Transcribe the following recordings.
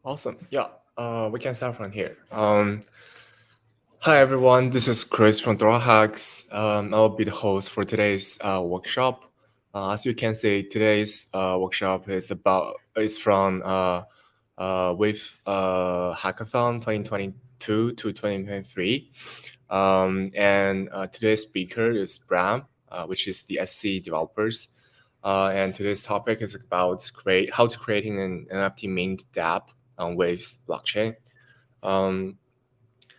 Awesome. Yeah, we can start from here. Hi, everyone. This is Chris from Hacks. I'll be the host for today's workshop. As you can see, today's workshop is from with Hackathon 2022 to 2023. And today's speaker is Bram, which is the SC developers. And today's topic is about how to creating an NFT mint dapp on Waves blockchain.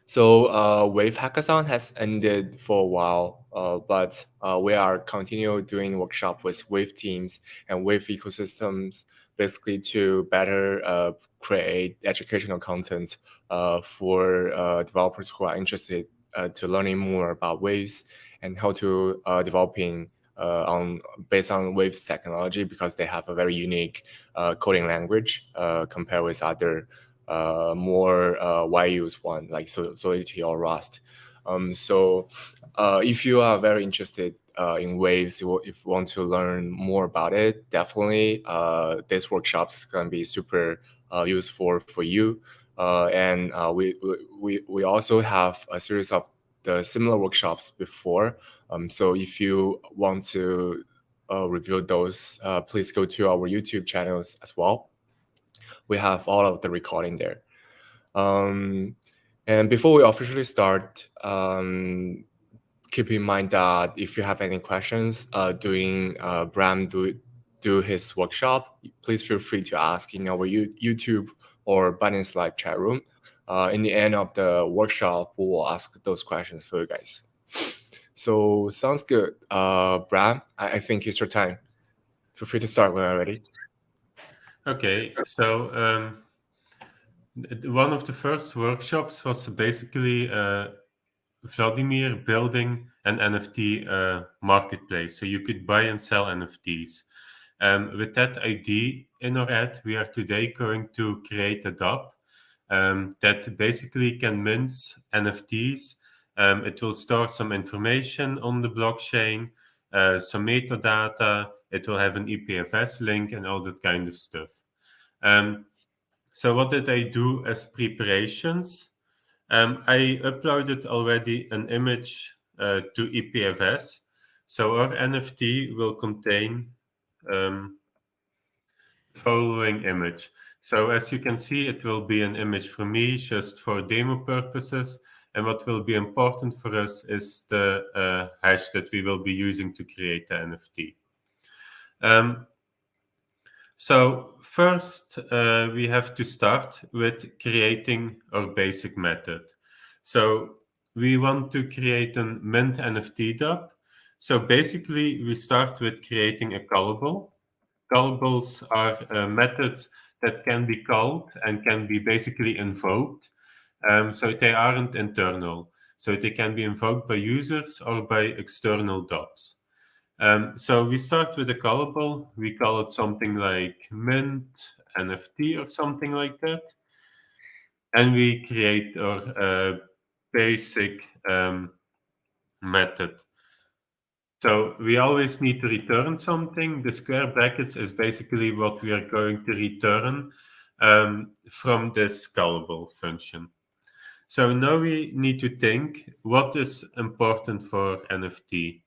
So Wave Hackathon has ended for a while, but we are continue doing workshop with Wave teams and Wave ecosystems, basically to better create educational content for developers who are interested to learning more about Waves and how to developing on based on Waves technology, because they have a very unique coding language compared with other more wide-use one like Solidity or Rust. So if you are very interested in Waves, if you want to learn more about it, definitely this workshop is going to be super useful for you. And we also have a series of the similar workshops before. So if you want to review those, please go to our YouTube channels as well. We have all of the recording there. And before we officially start, keep in mind that if you have any questions during Bram do his workshop, please feel free to ask in our YouTube or Binance Live chat room. In the end of the workshop, we will ask those questions for you guys. So sounds good. Bram, I think it's your time. Feel free to start when you're ready. Okay, so one of the first workshops was basically Vladimir building an NFT marketplace, so you could buy and sell NFTs. With that idea in our head, we are today going to create a dapp that basically can mint NFTs. It will store some information on the blockchain, some metadata. It will have an IPFS link and all that kind of stuff. So what did I do as preparations? I uploaded already an image to IPFS. So our NFT will contain following image. So as you can see, it will be an image for me just for demo purposes. And what will be important for us is the hash that we will be using to create the NFT. So first, we have to start with creating our basic method. So we want to create a mint NFT dapp. So basically, we start with creating a callable. Callables are methods that can be called and can be basically invoked. So they aren't internal. So they can be invoked by users or by external dapps. So we start with a callable. We call it something like mint NFT or something like that. And we create our basic method. So we always need to return something. The square brackets is basically what we are going to return from this callable function. So now we need to think what is important for NFT.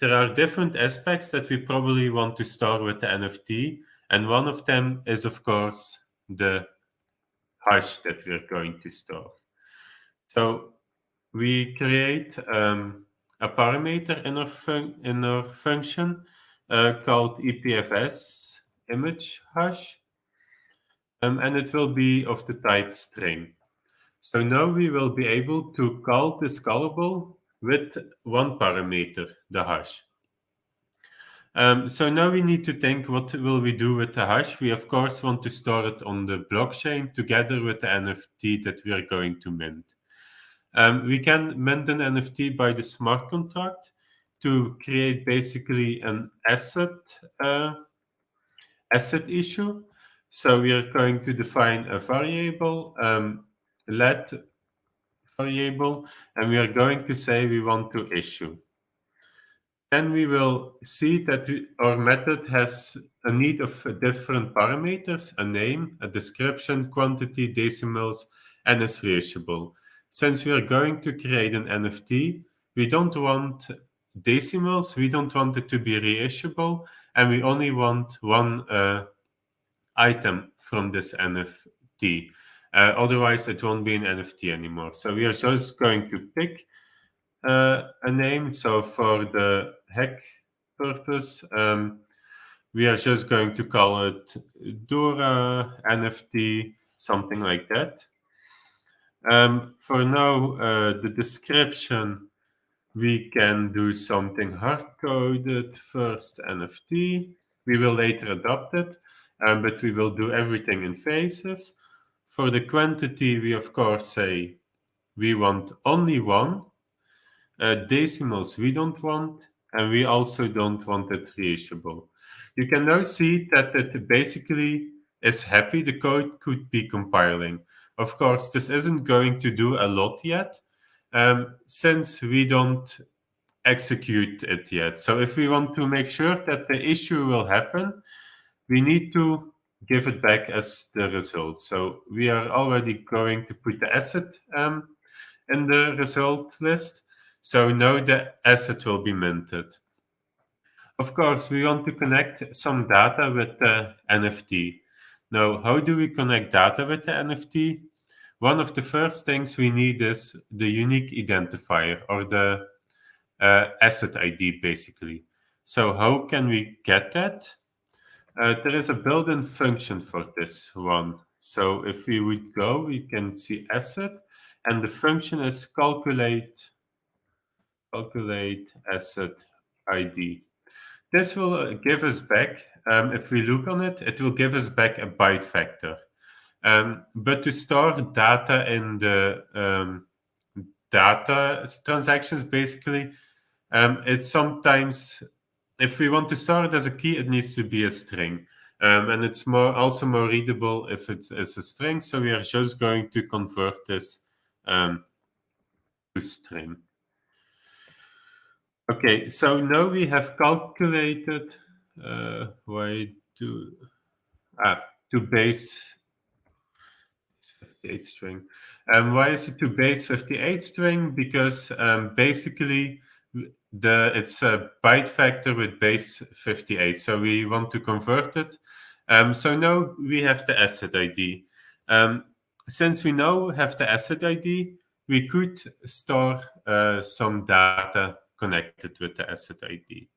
There are different aspects that we probably want to store with the NFT, and one of them is, of course, the hash that we're going to store. So we create a parameter in our function called IPFS image hash, and it will be of the type string. So now we will be able to call this callable with one parameter, the hash. So now we need to think, what will we do with the hash? We, of course, want to store it on the blockchain together with the NFT that we are going to mint. We can mint an NFT by the smart contract to create basically an asset asset issue. So we are going to define a variable, let variable, and we are going to say we want to issue. Then we will see that our method has a need of different parameters, a name, a description, quantity, decimals, and is reachable. Since we are going to create an NFT, we don't want decimals, we don't want it to be reissuable, and we only want one item from this NFT. Otherwise, it won't be an NFT anymore. So we are just going to pick a name. So for the hack purpose, we are just going to call it Dora NFT, something like that. For now, the description, we can do something hard-coded first NFT. We will later adopt it, but we will do everything in phases. For the quantity, we of course say we want only one. Decimals we don't want, and we also don't want it reachable. You can now see that it basically is happy the code could be compiling. Of course, this isn't going to do a lot yet, since we don't execute it yet. So if we want to make sure that the issue will happen, we need to give it back as the result. So we are already going to put the asset in the result list. So now the asset will be minted. Of course, we want to connect some data with the NFT. Now, how do we connect data with the NFT? One of the first things we need is the unique identifier, or the asset ID, basically. So how can we get that? There is a built-in function for this one. So if we would go, we can see asset, and the function is calculate asset ID. This will give us back, if we look on it, it will give us back a byte vector. But to store data in the data transactions, basically, it's sometimes, if we want to store it as a key, it needs to be a string. And it's also more readable if it is a string. So we are just going to convert this to string. Okay, so now we have calculated to base 58 string. Why is it to base 58 string? Because basically it's a byte vector with base 58. So we want to convert it. So now we have the asset ID. Since we now have the asset ID, we could store some data connected with the asset ID.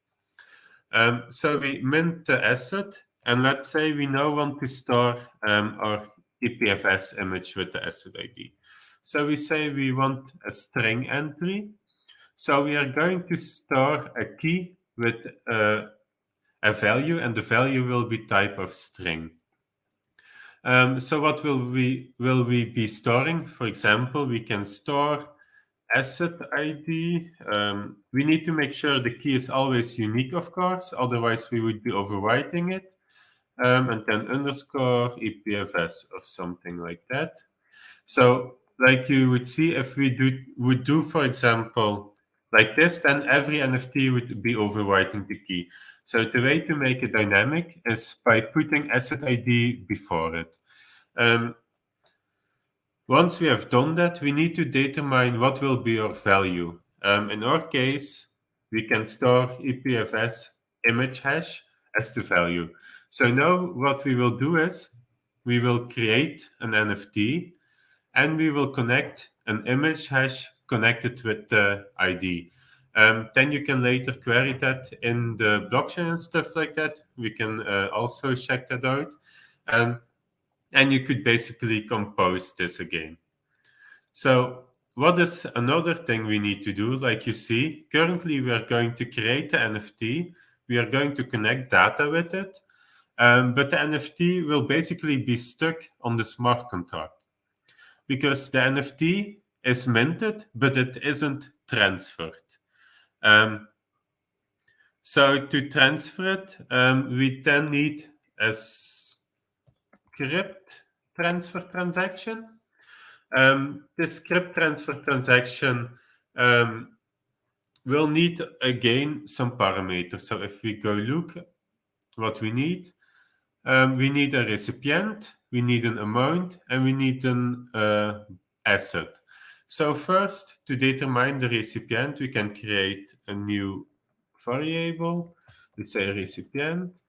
So we mint the asset, and let's say we now want to store our IPFS image with the asset ID. So we say we want a string entry. So we are going to store a key with a value, and the value will be type of string. So what will we be storing? For example, we can store asset ID. We need to make sure the key is always unique, of course, otherwise we would be overwriting it. And then underscore IPFS or something like that. So like you would see, if we would do, for example, like this, then every NFT would be overwriting the key. So the way to make it dynamic is by putting asset ID before it. Once we have done that, we need to determine what will be our value. In our case, we can store IPFS image hash as the value. So now what we will do is we will create an NFT, and we will connect an image hash connected with the ID. Then you can later query that in the blockchain and stuff like that. We can also check that out. And you could basically compose this again. So what is another thing we need to do? Like you see, currently we are going to create the NFT. We are going to connect data with it. But the NFT will basically be stuck on the smart contract, because the NFT is minted, but it isn't transferred. So to transfer it, we then need a script transfer transaction. This script transfer transaction will need again some parameters. So if we go look what we need a recipient, we need an amount, and we need an asset. So first, to determine the recipient, we can create a new variable. We say recipient.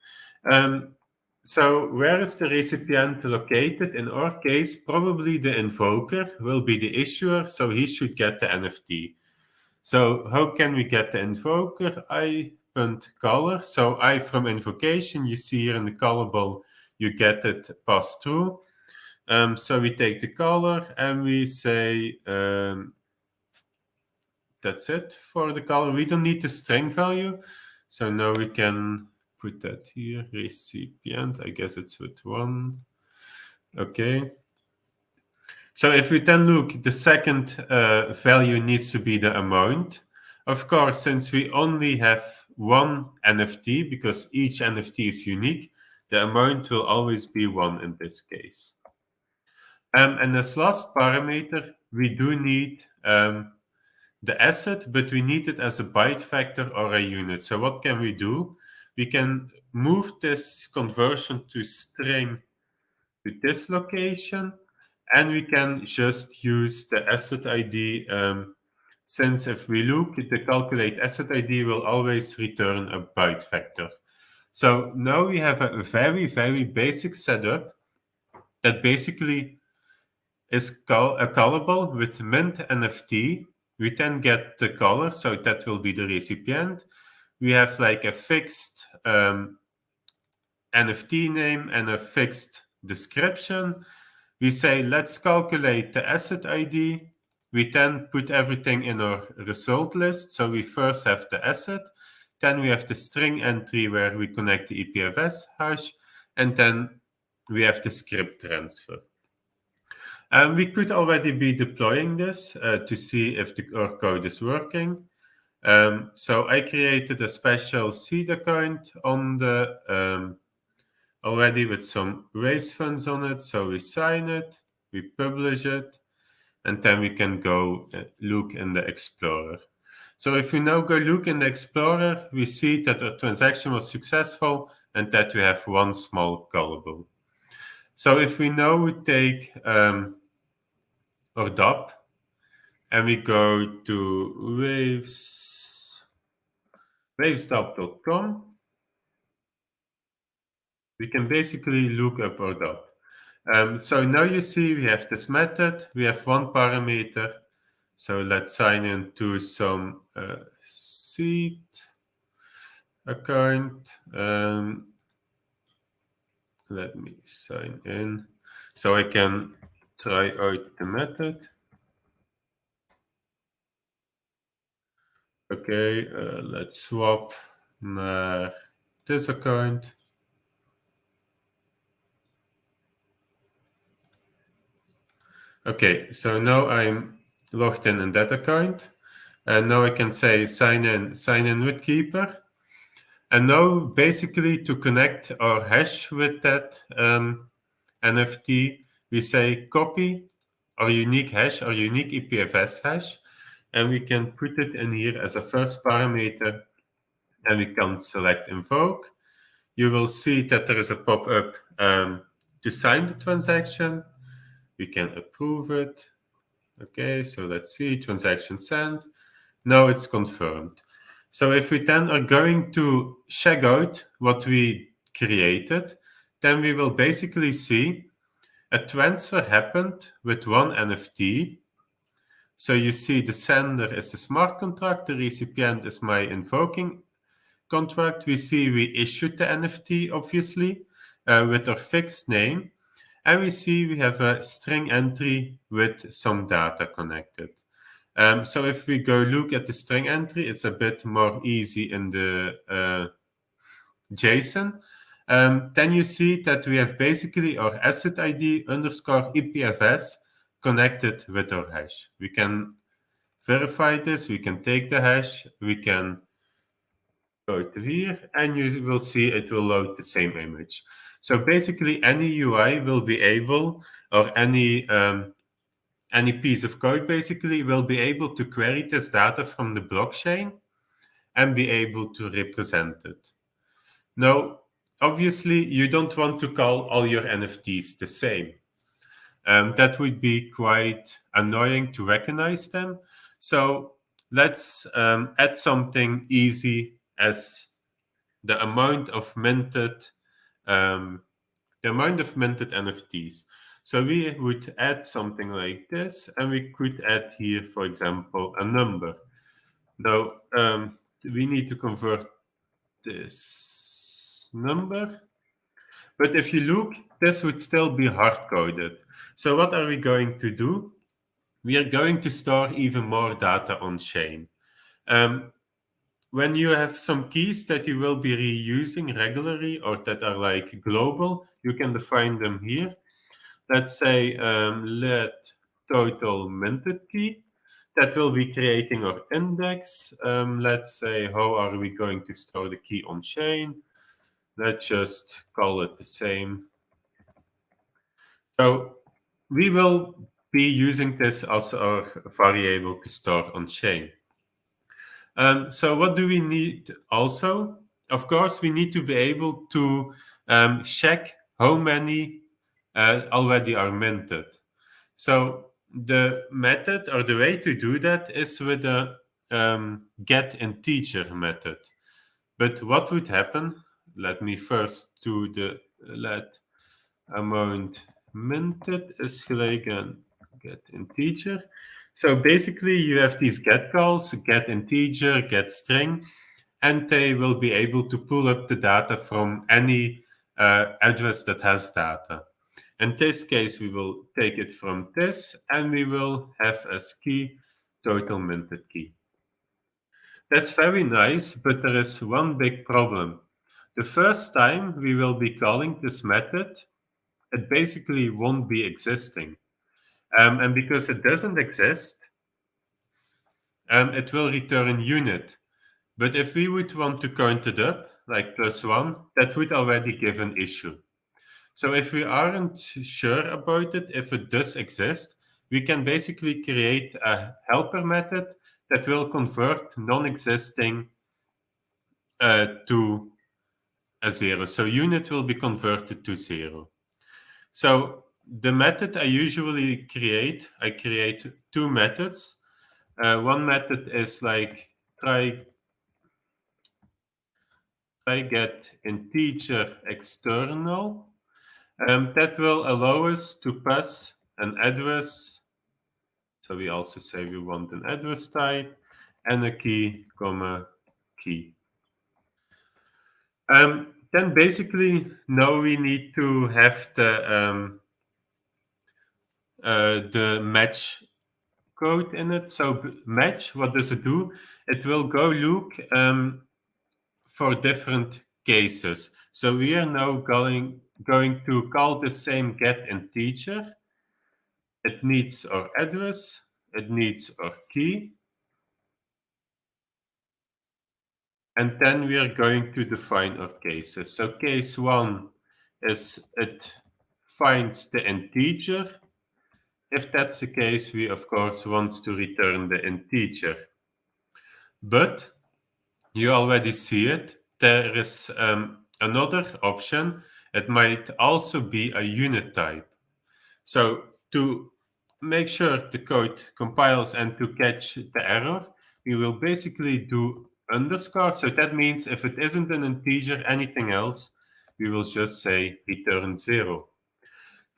So where is the recipient located? In our case, probably the invoker will be the issuer, so he should get the NFT. So how can we get the invoker? I.color. So I from invocation, you see here in the callable, you get it passed through. So we take the color and we say that's it for the color. We don't need the string value. So now we can put that here, recipient. I guess it's with 1. Okay. So if we then look, the second value needs to be the amount. Of course, since we only have one NFT, because each NFT is unique, the amount will always be 1 in this case. And as last parameter, we do need the asset, but we need it as a byte vector or a unit. So what can we do? We can move this conversion to string to this location, and we can just use the asset ID. Since if we look, the calculate asset ID will always return a byte vector. So now we have a very, very basic setup that basically is a callable with mint NFT. We then get the color, so that will be the recipient. We have like a fixed NFT name and a fixed description. We say, let's calculate the asset ID. We then put everything in our result list. So we first have the asset, then we have the string entry where we connect the IPFS hash, and then we have the script transfer. And we could already be deploying this to see if our code is working. So I created a special seed account on the already with some raise funds on it. So we sign it, we publish it, and then we can go look in the Explorer. So if we now go look in the Explorer, we see that our transaction was successful and that we have one small callable. So if we now take our dapp and we go to wavesdapp.com, we can basically look up our dapp. So now you see we have this method, we have one parameter. So let's sign into some seed account. Let me sign in so I can try out the method. Okay, let's swap naar this account. Okay, so now I'm logged in that account. And now I can say sign in with Keeper. And now basically to connect our hash with that NFT, we say copy our unique hash, our unique IPFS hash, and we can put it in here as a first parameter, and we can select invoke. You will see that there is a pop-up to sign the transaction. We can approve it. Okay, so let's see, transaction sent. Now it's confirmed. So if we then are going to check out what we created, then we will basically see a transfer happened with one NFT. So you see the sender is the smart contract, the recipient is my invoking contract. We see we issued the NFT, obviously, with our fixed name. And we see we have a string entry with some data connected. So if we go look at the string entry, it's a bit more easy in the JSON. Then you see that we have basically our asset ID underscore IPFS connected with our hash. We can verify this, we can take the hash, we can go to here, and you will see it will load the same image. So basically, any UI will be able, or any piece of code basically will be able to query this data from the blockchain and be able to represent it. Now, obviously, you don't want to call all your NFTs the same. That would be quite annoying to recognize them. So let's add something easy as the amount of minted NFTs. So we would add something like this, and we could add here, for example, a number. Now we need to convert this number. But if you look, this would still be hard-coded. So what are we going to do? We are going to store even more data on chain. When you have some keys that you will be reusing regularly or that are like global, you can define them here. Let's say let total minted key. That will be creating our index. Let's say how are we going to store the key on chain? Let's just call it the same. So we will be using this as our variable to store on chain. So what do we need also? Of course, we need to be able to check how many already are minted. So the method or the way to do that is with a get integer method. But what would happen? Let me first do the let amount minted is gelijk aan get integer. So basically you have these get calls, get integer, get string, and they will be able to pull up the data from any address that has data. In this case, we will take it from this, and we will have as key total minted key. That's very nice, but there is one big problem. The first time we will be calling this method, it basically won't be existing. And because it doesn't exist, it will return unit. But if we would want to count it up, like +1, that would already give an issue. So if we aren't sure about it, if it does exist, we can basically create a helper method that will convert non-existing to a 0. So unit will be converted to 0. So the method I usually create, I create two methods. One method is like try get integer external. That will allow us to pass an address. So we also say we want an address type and a key, comma, key. Then basically now we need to have the match code in it. So match, what does it do? It will go look for different cases. So we are now going to call the same get integer. It needs our address, it needs our key, and then we are going to define our cases. So case 1 is it finds the integer. If that's the case, we of course want to return the integer. But you already see it. There is another option. It might also be a unit type. So to make sure the code compiles and to catch the error, we will basically do underscore. So that means if it isn't an integer, anything else, we will just say return 0.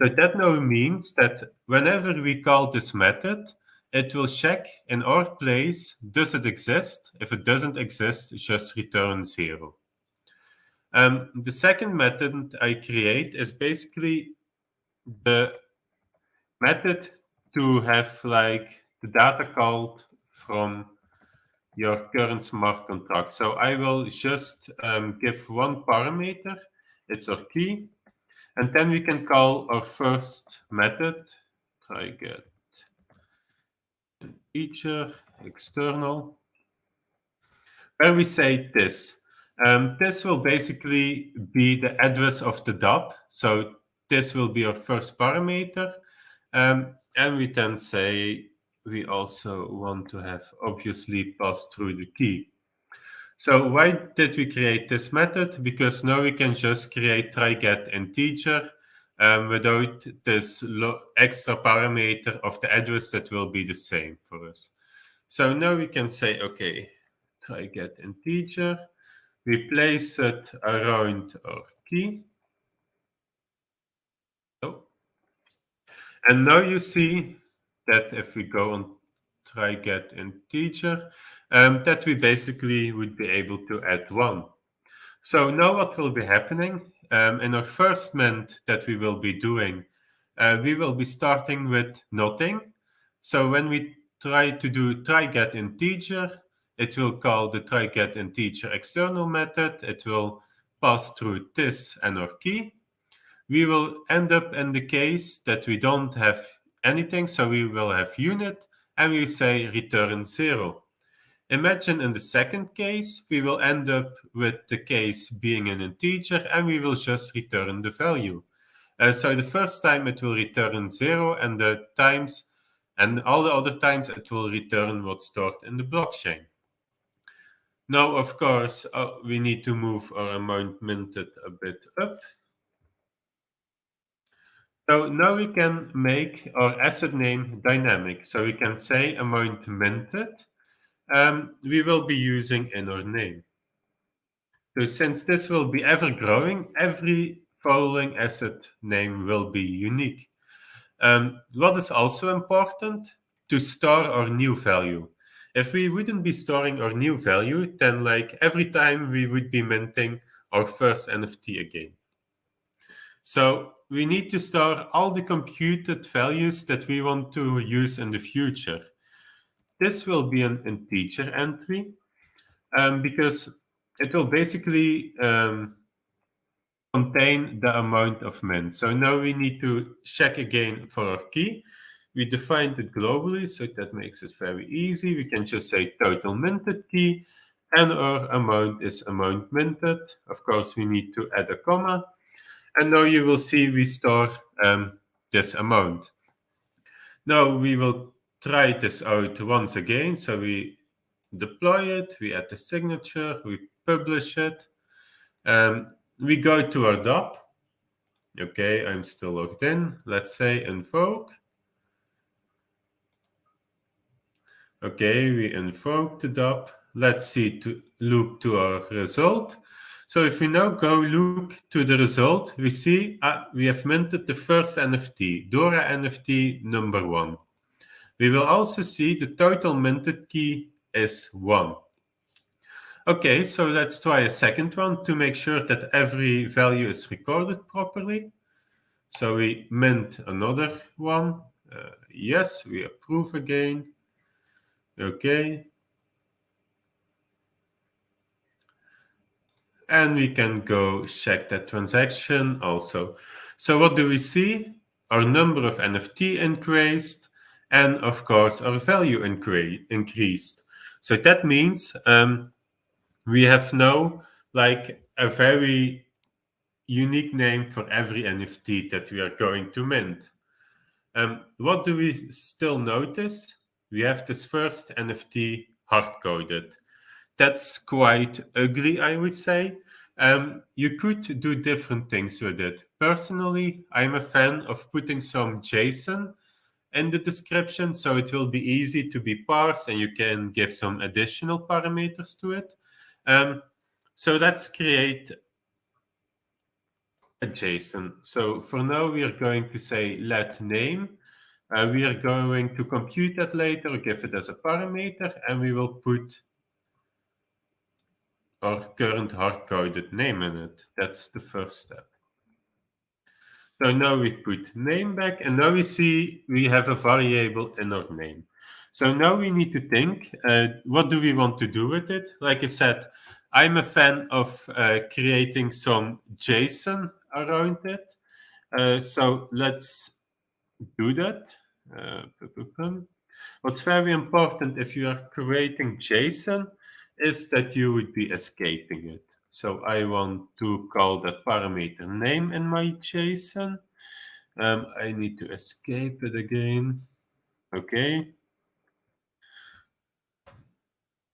So that now means that whenever we call this method, it will check in our place, does it exist? If it doesn't exist, just return 0. The second method I create is basically the method to have like the data called from your current smart contract. So I will just give one parameter, it's our key, and then we can call our first method, try get integer external, where we say this. This will basically be the address of the dapp. So this will be our first parameter. And we then say we also want to have obviously pass through the key. So why did we create this method? Because now we can just create try get integer without this extra parameter of the address that will be the same for us. So now we can say, okay, try get integer. We place it around our key. Oh. And now you see that if we go on try get integer, that we basically would be able to add 1. So now what will be happening in our first mint that we will be doing, we will be starting with nothing. So when we try to do try get integer, it will call the try get integer external method. It will pass through this and our key. We will end up in the case that we don't have anything, so we will have unit, and we say return 0. Imagine in the second case, we will end up with the case being an integer, and we will just return the value. So the first time it will return 0, and all the other times it will return what's stored in the blockchain. Now, of course, we need to move our amount minted a bit up. So now we can make our asset name dynamic. So we can say amount minted we will be using in our name. So since this will be ever growing, every following asset name will be unique. What is also important? To store our new value. If we wouldn't be storing our new value, then like every time we would be minting our first NFT again. So we need to store all the computed values that we want to use in the future. This will be an integer entry because it will basically contain the amount of mint. So now we need to check again for our key. We defined it globally, so that makes it very easy. We can just say total minted key, and our amount is amount minted. Of course, we need to add a comma. And now you will see we store this amount. Now we will try this out once again. So we deploy it, we add the signature, we publish it. We go to our dapp. Okay, I'm still logged in. Let's say invoke. Okay, we invoke the dapp. Let's see to loop to our result. So if we now go look to the result, we see we have minted the first NFT, Dora NFT number 1. We will also see the total minted key is 1. Okay, so let's try a second one to make sure that every value is recorded properly. So we mint another one. Yes, we approve again. Okay. And we can go check that transaction also. So what do we see? Our number of NFT increased, and of course our value increased. So that means we have now like a very unique name for every NFT that we are going to mint. What do we still notice? We have this first NFT hard-coded. That's quite ugly, I would say. You could do different things with it. Personally, I'm a fan of putting some JSON in the description, so it will be easy to be parsed and you can give some additional parameters to it. So let's create a JSON. So for now, we are going to say let name. We are going to compute that later, give it as a parameter, and we will put our current hard-coded name in it. That's the first step. So now we put name back, and now we see we have a variable in our name. So now we need to think, what do we want to do with it? Like I said, I'm a fan of creating some JSON around it. So let's do that. What's very important if you are creating JSON is that you would be escaping it. So I want to call that parameter name in my JSON. I need to escape it again. Okay.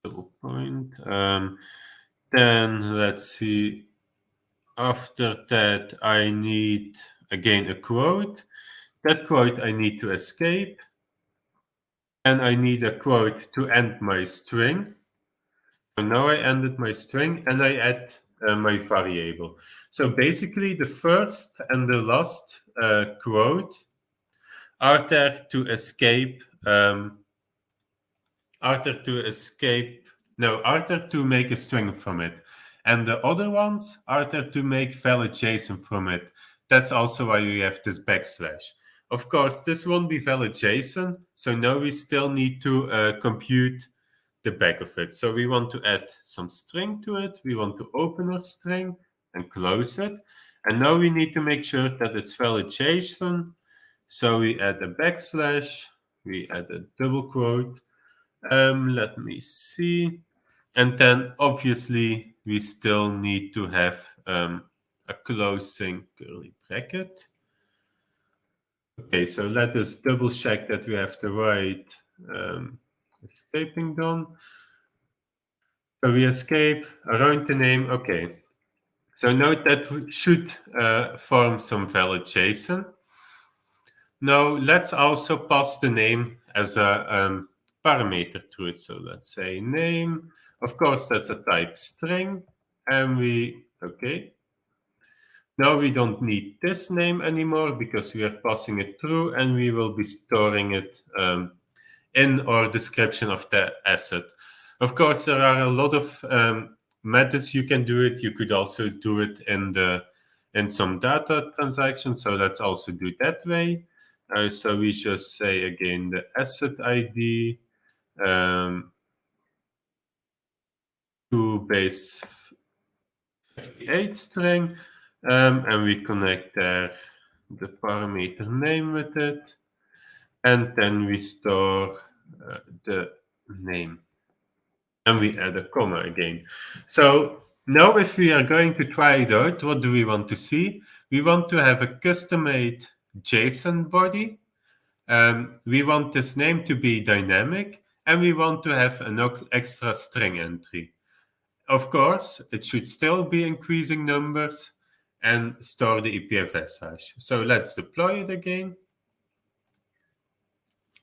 Double point. Then let's see. After that, I need again a quote. That quote I need to escape. And I need a quote to end my string. So now I ended my string and I add my variable. So basically the first and the last quote are there to escape are there to escape no are there to make a string from it, and the other ones are there to make valid JSON from it. That's also why we have this backslash. Of course this won't be valid JSON, so now we still need to compute the back of it. So we want to add some string to it, we want to open our string and close it, and now we need to make sure that it's valid JSON. So we add a backslash, we add a double quote. Let me see. And then obviously we still need to have a closing curly bracket. Okay, so let us double check that we have the right escaping done. So we escape around the name. Okay. So note that we should form some valid JSON. Now let's also pass the name as a parameter to it. So let's say name. Of course, that's a type string. And okay. Now we don't need this name anymore because we are passing it through, and we will be storing it in our description of the asset. Of course, there are a lot of methods you can do it. You could also do it in some data transactions. So let's also do it that way. So we just say again the asset ID to base 58 string, and we connect there the parameter name with it, and then we store the name, and we add a comma again. So now if we are going to try it out, what do we want to see? We want to have a custom-made JSON body. We want this name to be dynamic, and we want to have an extra string entry. Of course, it should still be increasing numbers and store the IPFS hash. So let's deploy it again.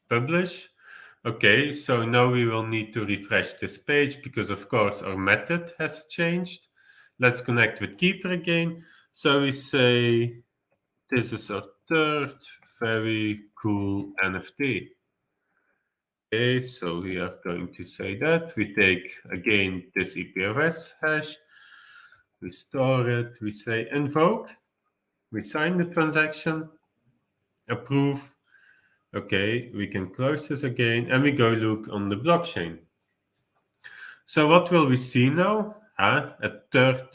Publish. Okay, so now we will need to refresh this page because, of course, our method has changed. Let's connect with Keeper again. So we say, this is our third very cool NFT. Okay, so we are going to say that. We take, again, this IPFS hash. We store it. We say invoke. We sign the transaction. Approve. Okay, we can close this again, and we go look on the blockchain. So what will we see now? A third.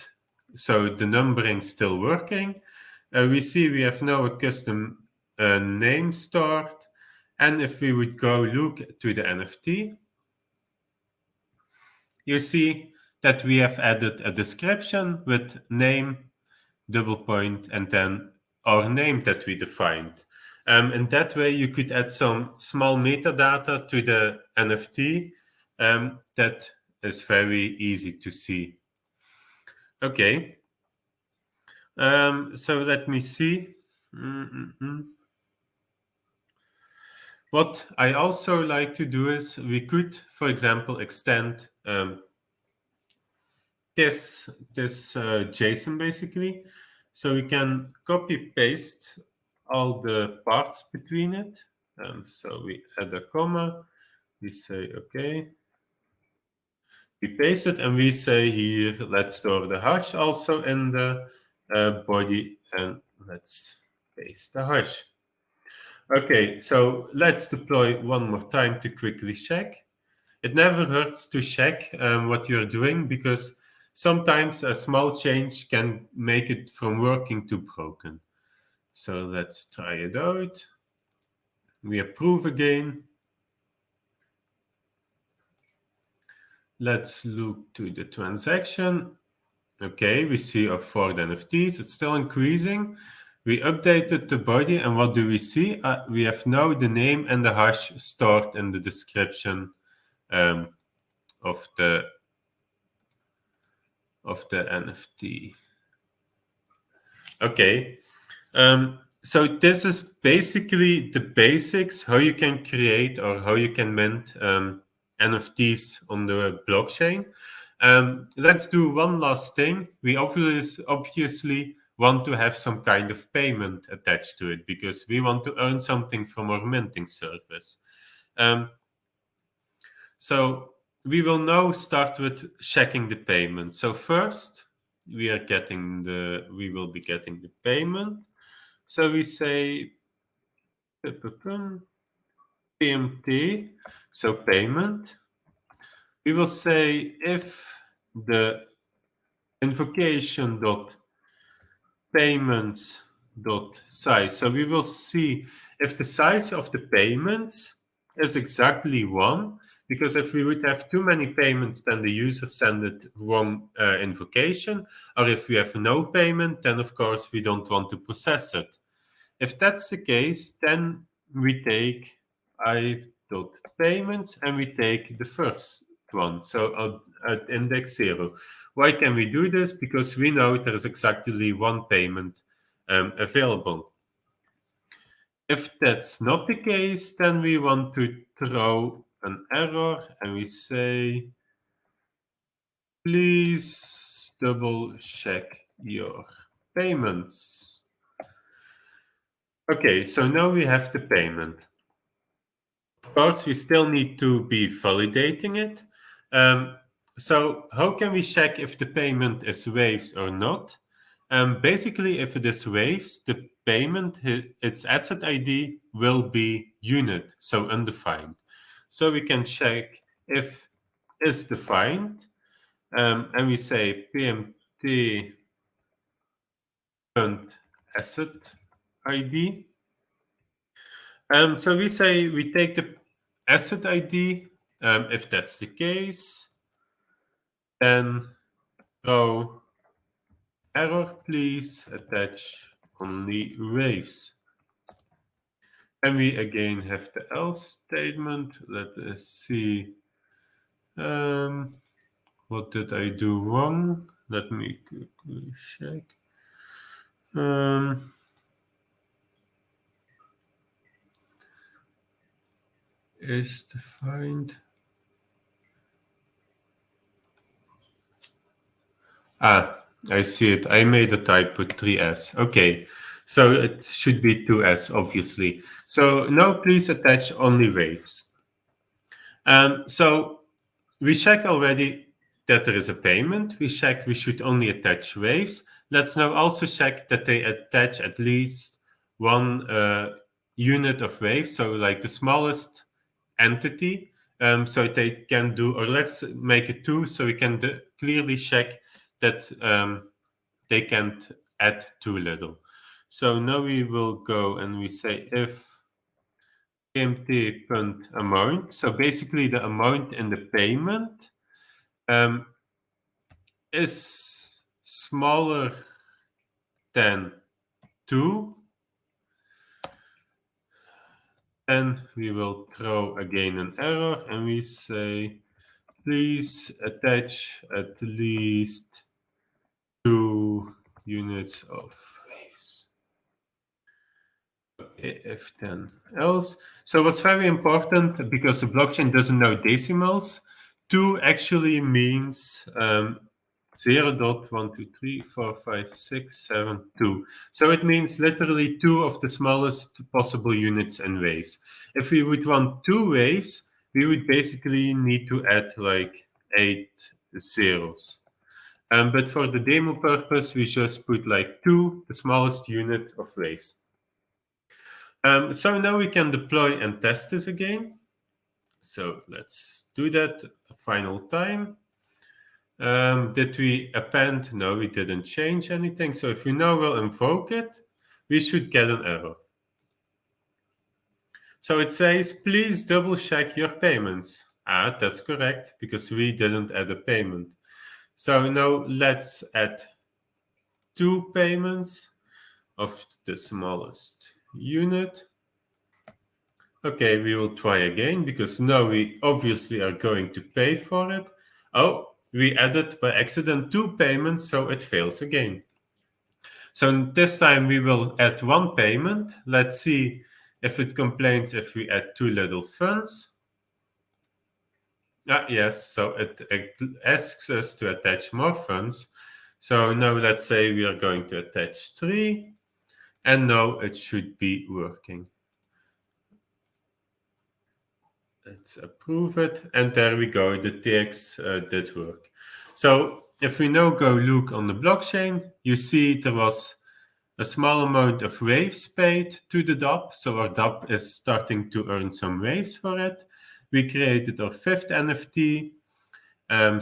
So the numbering still working. We see we have now a custom name stored. And if we would go look to the NFT, you see that we have added a description with name, double point, and then our name that we defined. And that way you could add some small metadata to the NFT that is very easy to see. Okay. So let me see. What I also like to do is we could, for example, extend this JSON basically. So we can copy paste all the parts between it. So we add a comma, we say okay, we paste it, and we say here, let's store the hash also in the body, and let's paste the hash. Okay, so let's deploy one more time to quickly check. It never hurts to check what you're doing, because sometimes a small change can make it from working to broken. So let's try it out. We approve again. Let's look to the transaction. Okay, we see our 4 NFTs. It's still increasing. We updated the body, and what do we see? We have now the name and the hash stored in the description of the NFT. Okay, so this is basically the basics how you can create or how you can mint NFTs on the blockchain. Let's do one last thing. We obviously want to have some kind of payment attached to it because we want to earn something from our minting service. So we will now start with checking the payment. So first, we will be getting the payment. So we say PMT, so payment. We will say if the invocation dot payments dot size. So we will see if the size of the payments is exactly 1, because if we would have too many payments, then the user sended wrong invocation, or if we have no payment, then of course we don't want to process it. If that's the case, then we take I.payments and we take the first one, so at index 0. Why can we do this? Because we know there is exactly 1 payment available. If that's not the case, then we want to throw an error and we say, please double check your payments. Okay, so now we have the payment. Of course, we still need to be validating it. So how can we check if the payment is waves or not? Basically, if it is waves, the payment, its asset ID will be unit, so undefined. So we can check if is defined, and we say PMT asset ID. So we say we take the asset ID. If that's the case, then throw error, please attach only waves. And we again have the else statement. Let us see. What did I do wrong? Let me quickly check. Is defined. I see it. I made a type with 3s. Okay, so it should be 2s, obviously. So now please attach only waves. So we check already that there is a payment. We check we should only attach waves. Let's now also check that they attach at least 1 unit of waves, so like the smallest entity. So they can do, or let's make it 2, so we can clearly check that they can't add too little. So now we will go and we say if PMT.amount, so basically the amount in the payment is smaller than 2, and we will throw again an error and we say please attach at least 2 units of waves. Okay, if then else. So what's very important, because the blockchain doesn't know decimals, 2 actually means 0.1234567 2. So it means literally 2 of the smallest possible units and waves. If we would want 2 waves, we would basically need to add like 8 zeros. But for the demo purpose, we just put like 2, the smallest unit of waves. So now we can deploy and test this again. So let's do that a final time. Did we append? No, we didn't change anything. So if we now will invoke it, we should get an error. So it says, please double check your payments. That's correct, because we didn't add a payment. So now let's add 2 payments of the smallest unit. Okay, we will try again because now we obviously are going to pay for it. Oh, we added by accident 2 payments, so it fails again. So this time we will add 1 payment. Let's see if it complains if we add too little funds. Yes, so it asks us to attach more funds. So now let's say we are going to attach 3, and now it should be working. Let's approve it, and there we go, the TX did work. So if we now go look on the blockchain, you see there was a small amount of waves paid to the dapp, so our dapp is starting to earn some waves for it. We created our 5th NFT,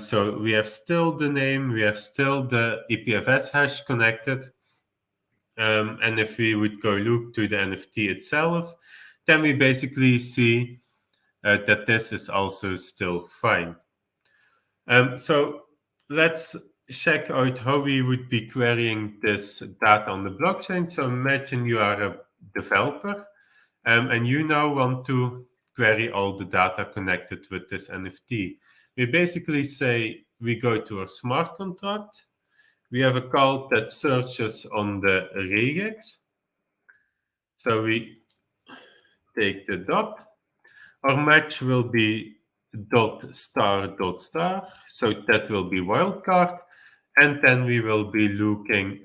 so we have still the name, we have still the EPFS hash connected, and if we would go look to the NFT itself, then we basically see that this is also still fine. So let's check out how we would be querying this data on the blockchain. So imagine you are a developer and you now want to query all the data connected with this NFT. We basically say we go to our smart contract. We have a call that searches on the regex. So we take the dapp. Our match will be dot star dot star, so that will be wildcard, and then we will be looking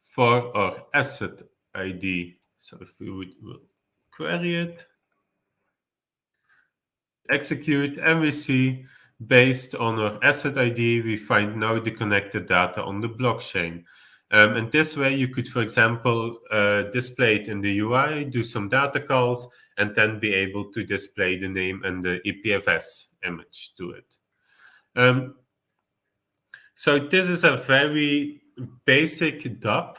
for our asset ID. So if we would query it, execute, and we see based on our asset ID, we find now the connected data on the blockchain. And this way you could, for example, display it in the UI, do some data calls, and then be able to display the name and the EPFS image to it. So this is a very basic dapp.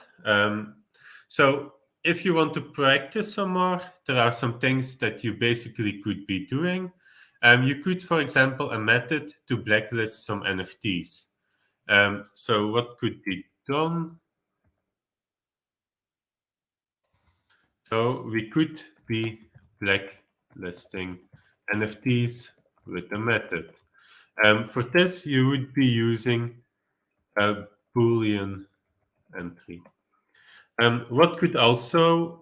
So if you want to practice some more, there are some things that you basically could be doing. You could, for example, a method to blacklist some NFTs. So what could be done? So we could be blacklisting NFTs with a method. For this, you would be using a Boolean entry. What could also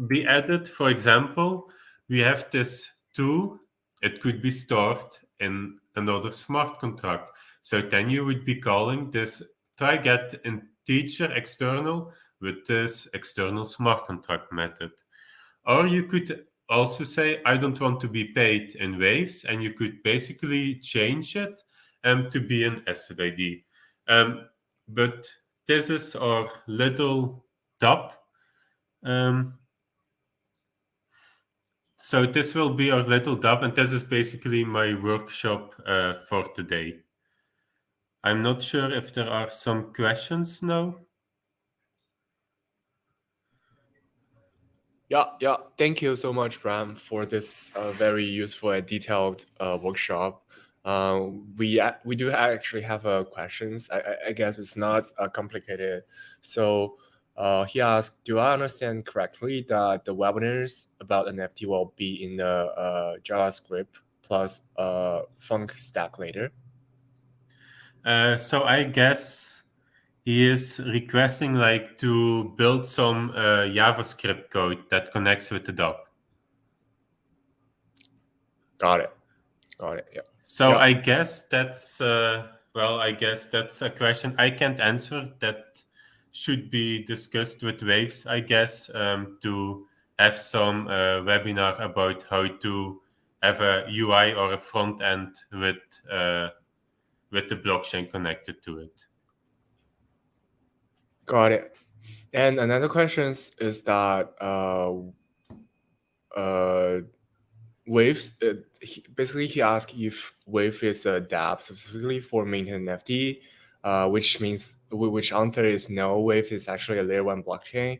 be added, for example, we have this tool, it could be stored in another smart contract. So then you would be calling this try get integer external with this external smart contract method. Or you could also say, I don't want to be paid in waves, and you could basically change it to be an asset ID. But this is our little dapp. So this will be our little dapp, and this is basically my workshop for today. I'm not sure if there are some questions now. Yeah. Thank you so much, Bram, for this very useful and detailed workshop. We do actually have questions. I guess it's not complicated. So he asked, do I understand correctly that the webinars about NFT will be in the JavaScript plus Funk stack later? So I guess he is requesting like to build some JavaScript code that connects with the dapp. Got it. Yeah. So Yeah. I guess that's I guess that's a question I can't answer. That should be discussed with Waves, I guess, to have some webinar about how to have a UI or a front end with the blockchain connected to it. Got it. And another question is that Waves, basically he asked if Wave is a dapp specifically for maintaining NFT, which answer is no. Wave is actually a layer one blockchain,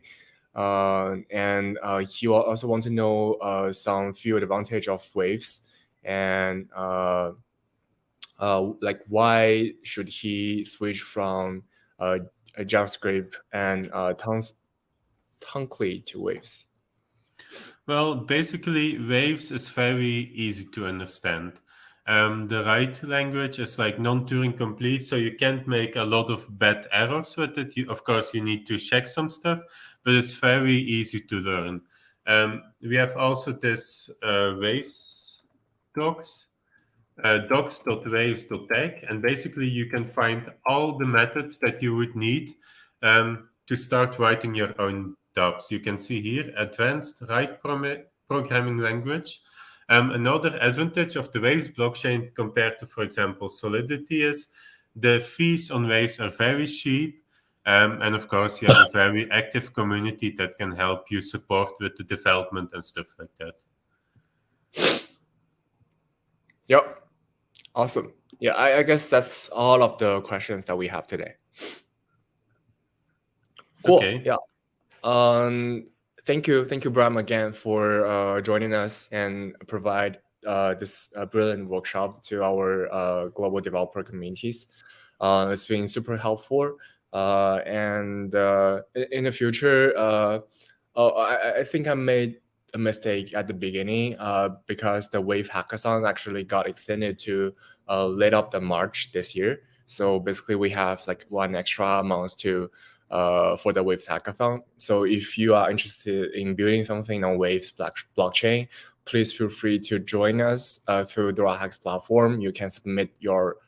and he will also want to know some few advantage of Waves, and like why should he switch from a JavaScript and Tonkly to Waves? Well, basically, Waves is very easy to understand. The right language is like non-Turing complete, so you can't make a lot of bad errors with it. Of course, you need to check some stuff, but it's very easy to learn. We have also this Waves docs, docs.waves.tech, and basically you can find all the methods that you would need to start writing your own dapps. You can see here advanced write programming language. Another advantage of the Waves blockchain compared to, for example, Solidity is the fees on Waves are very cheap. And of course, you have a very active community that can help you support with the development and stuff like that. Yep. Awesome. Yeah, I guess that's all of the questions that we have today. Cool. Okay. Yeah. Thank you, Bram, again for joining us and provide this brilliant workshop to our global developer communities. It's been super helpful. And in the future, I think I made a mistake at the beginning because the Wave Hackathon actually got extended to late of the March this year. So basically, we have like one extra month to for the Waves Hackathon. So if you are interested in building something on Waves blockchain, please feel free to join us through the DoraHacks platform. You can submit your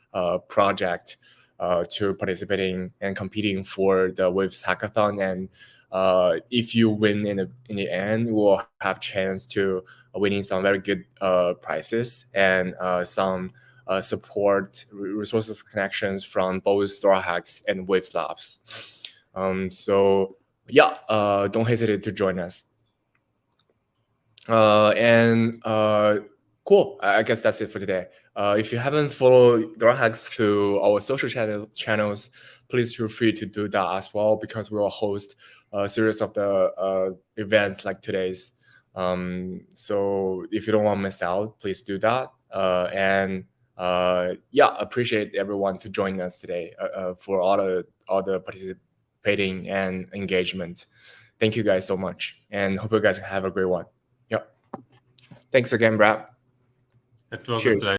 project to participating and competing for the Waves Hackathon. And if you win in the end, we'll have chance to winning some very good prizes and some support resources connections from both DoraHacks and Waves Labs. So yeah, don't hesitate to join us. Cool. I guess that's it for today. If you haven't followed DoraHacks through our social channels, please feel free to do that as well, because we will host a series of the events like today's. So if you don't want to miss out, please do that. Yeah, appreciate everyone to join us today for all the participating and engagement. Thank you guys so much, and hope you guys have a great one. Yep. Thanks again, Brad. It was Cheers. a pleasure.